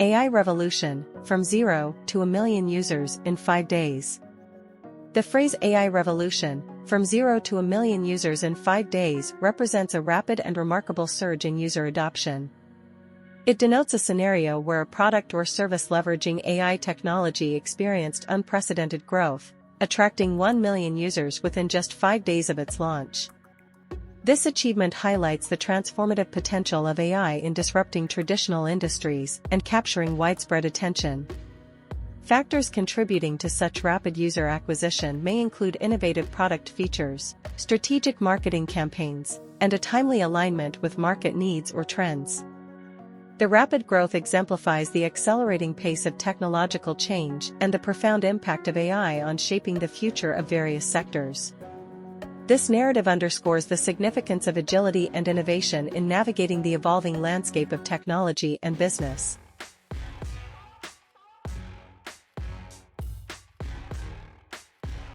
AI revolution, from 0 to a million users in 5 days. The phrase AI revolution, from 0 to a million users in 5 days, represents a rapid and remarkable surge in user adoption. It denotes a scenario where a product or service leveraging AI technology experienced unprecedented growth, attracting 1 million users within just 5 days of its launch. This achievement highlights the transformative potential of AI in disrupting traditional industries and capturing widespread attention. Factors contributing to such rapid user acquisition may include innovative product features, strategic marketing campaigns, and a timely alignment with market needs or trends. The rapid growth exemplifies the accelerating pace of technological change and the profound impact of AI on shaping the future of various sectors. This narrative underscores the significance of agility and innovation in navigating the evolving landscape of technology and business.